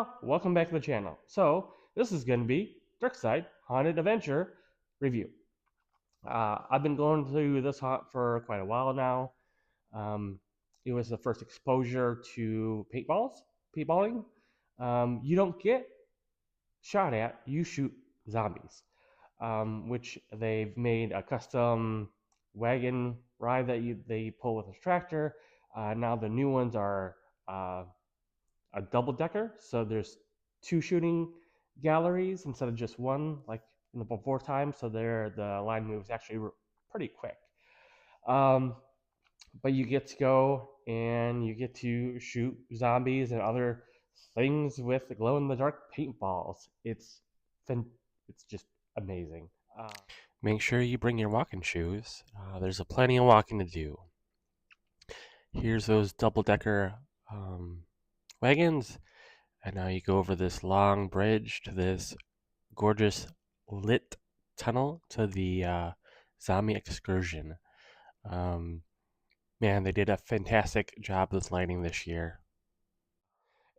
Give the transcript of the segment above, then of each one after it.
y'all, welcome back to the channel. So this is going to be Darkside Haunted Adventure review. I've been going through this haunt for quite a while now. Um, it was the first exposure to paintballing. You don't get shot at, you shoot zombies, which they've made a custom wagon ride that they pull with a tractor. Now the new ones are uh, a double decker, so there's two shooting galleries instead of just one, like in the before time. So there, the line moves actually pretty quick. Um, but you get to go and you get to shoot zombies and other things with glow in the dark paintballs. It's just amazing. Uh, Make sure you bring your walking shoes. There's a plenty of walking to do. Here's those double-decker wagons, and now you go over this long bridge to this gorgeous lit tunnel to the zombie excursion. Um, Man, they did a fantastic job with lighting this year.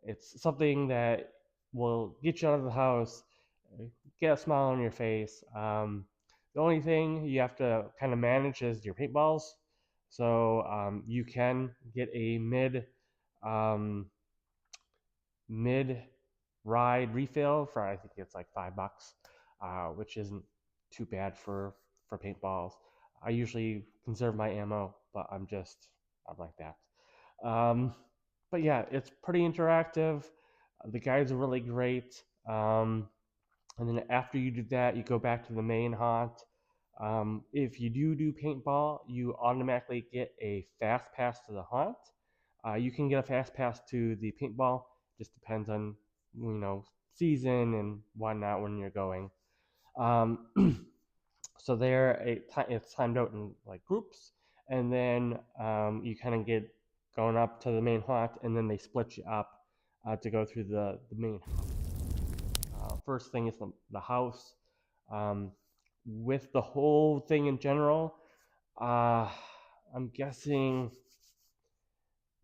It's something that will get you out of the house, get a smile on your face. The only thing you have to kind of manage is your paintballs. So you can get a um, mid ride refill for, I think it's like $5, which isn't too bad for paintballs. I usually conserve my ammo, but I'm like that. Um, but yeah, it's pretty interactive. The guides are really great. And then after you do that, you go back to the main haunt. If you do paintball, you automatically get a fast pass to the haunt. You can get a fast pass to the paintball. Just depends on season and whatnot when you're going. Um, so it's timed out in like groups, and then you kind of get going up to the main haunt, and then they split you up to go through the main house. First thing is the house. Um, with the whole thing in general, uh, I'm guessing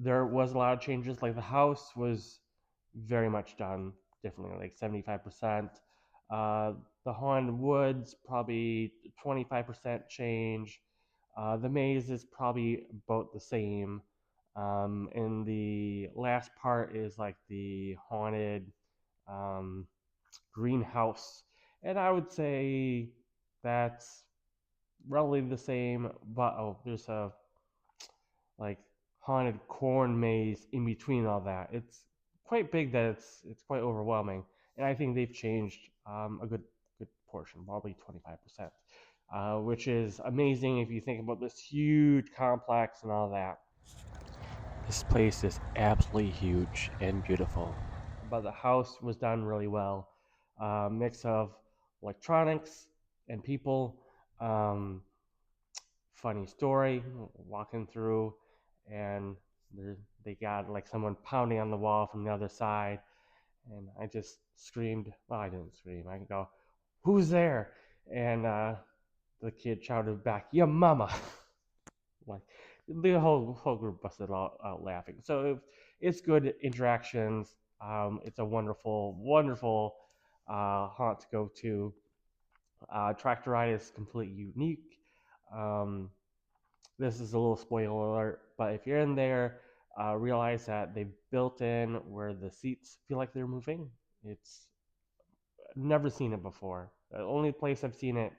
there was a lot of changes. Like the house was very much done differently, like 75%. Uh, the Haunted Woods, probably 25% change. The maze is probably about the same. And the last part is like the haunted um, greenhouse. And I would say that's relatively the same, but there's a like haunted corn maze in between all that. It's quite big that it's quite overwhelming, and I think they've changed a good portion, probably 25%, which is amazing if you think about this huge complex and all that. This place is absolutely huge and beautiful. But the house was done really well, mix of electronics and people. Um, Funny story, walking through, and they got like someone pounding on the wall from the other side, and I just screamed. Well, I didn't scream. I can go, "Who's there?" And the kid shouted back, "Your mama!" Like the whole group busted out laughing. So it's good interactions. It's a wonderful haunt to go to. Tractor ride is completely unique. Um, this is a little spoiler alert, but if you're in there, realize that they've built in where the seats feel like they're moving. It's never seen it before. The only place I've seen it,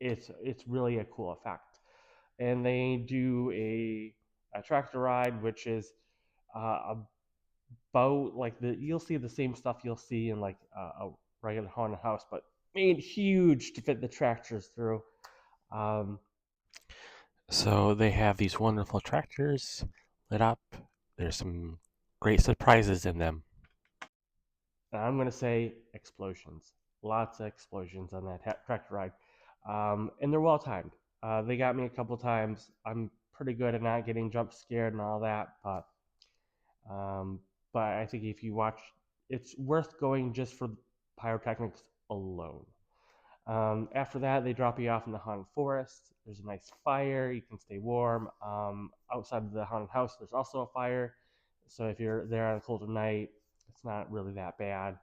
it's really a cool effect. And they do a tractor ride, which is about like you'll see the same stuff you'll see in like a regular haunted house, but made huge to fit the tractors through. Um, So they have these wonderful tractors lit up. There's some great surprises in them. And I'm going to say explosions. Lots of explosions on that tractor ride. And they're well timed. They got me a couple times. I'm pretty good at not getting jump scared and all that, um, but I think if you watch, it's worth going just for pyrotechnics alone. After that, they drop you off in the haunted forest. There's a nice fire. You can stay warm. Outside of the haunted house, there's also a fire. So if you're there on a colder night, It's not really that bad.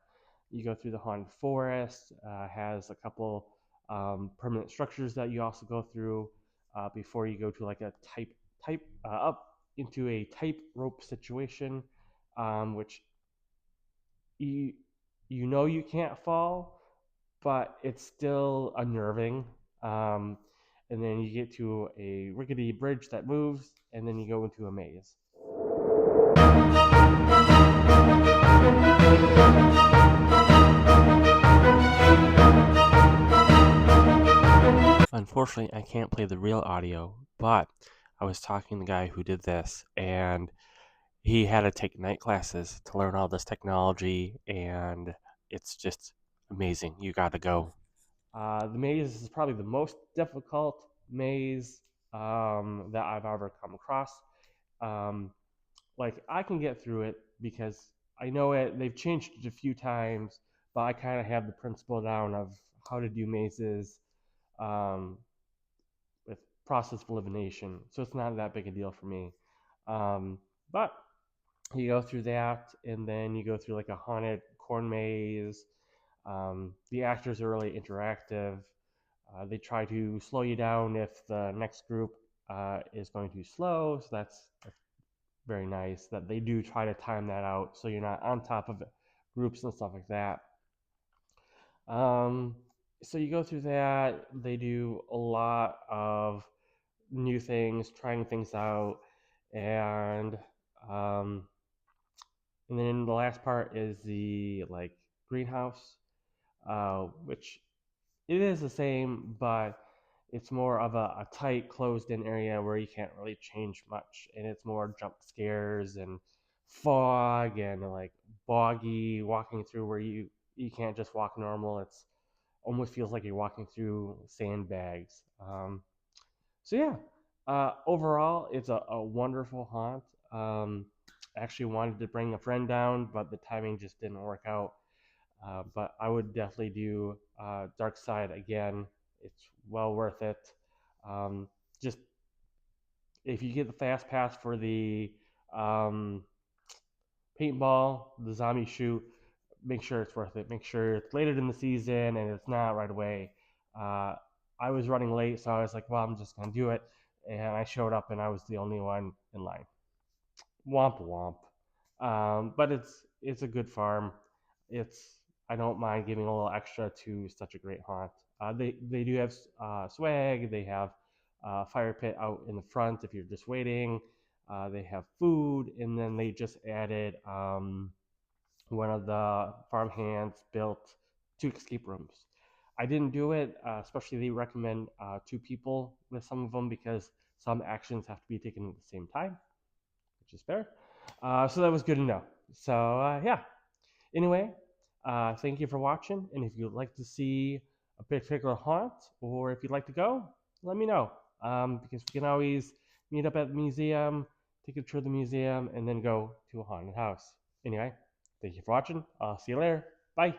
You go through the haunted forest. Has a couple permanent structures that you also go through before you go to like a type up into a tight rope situation, which you you can't fall, but it's still unnerving. Um, and then you get to a rickety bridge that moves, and then you go into a maze. Unfortunately, I can't play the real audio, but I was talking to the guy who did this, and he had to take night classes to learn all this technology, and it's just amazing. You got to go. The maze is probably the most difficult maze that I've ever come across. Um, like I can get through it because I know it. They've changed it a few times, but I kind of have the principle down of how to do mazes um, with process of elimination, so it's not that big a deal for me. Um, but you go through that, and then you go through like a haunted corn maze. The actors are really interactive. They try to slow you down if the next group is going too slow, so that's very nice that they do try to time that out so you're not on top of groups and stuff like that. Um, so you go through that. They do a lot of new things, trying things out, and um, and then the last part is the like greenhouse, which it is the same, but it's more of a tight, closed-in area where you can't really change much, and it's more jump scares and fog and like boggy walking through where you can't just walk normal. It's almost feels like you're walking through sandbags. So yeah, overall, it's a wonderful haunt. I actually wanted to bring a friend down, but the timing just didn't work out. But I would definitely do Dark Side again. It's well worth it. Um, just if you get the fast pass for the um, paintball, the zombie shoot, make sure it's worth it. Make sure it's later in the season and it's not right away. Uh, I was running late, so I was like, well, I'm just gonna do it. And I showed up, and I was the only one in line. Womp womp. But it's a good farm. It's I don't mind giving a little extra to such a great haunt. They do have swag. They have fire pit out in the front if you're just waiting. They have food, and then they just added one of the farm hands built 2 escape rooms. I didn't do it, especially they recommend 2 people with some of them because some actions have to be taken at the same time, which is fair. So that was good to know. So yeah. Anyway, thank you for watching, and if you'd like to see a particular haunt or if you'd like to go, let me know. Because we can always meet up at the museum, take a tour of the museum, and then go to a haunted house. Anyway, thank you for watching. I'll see you later. Bye.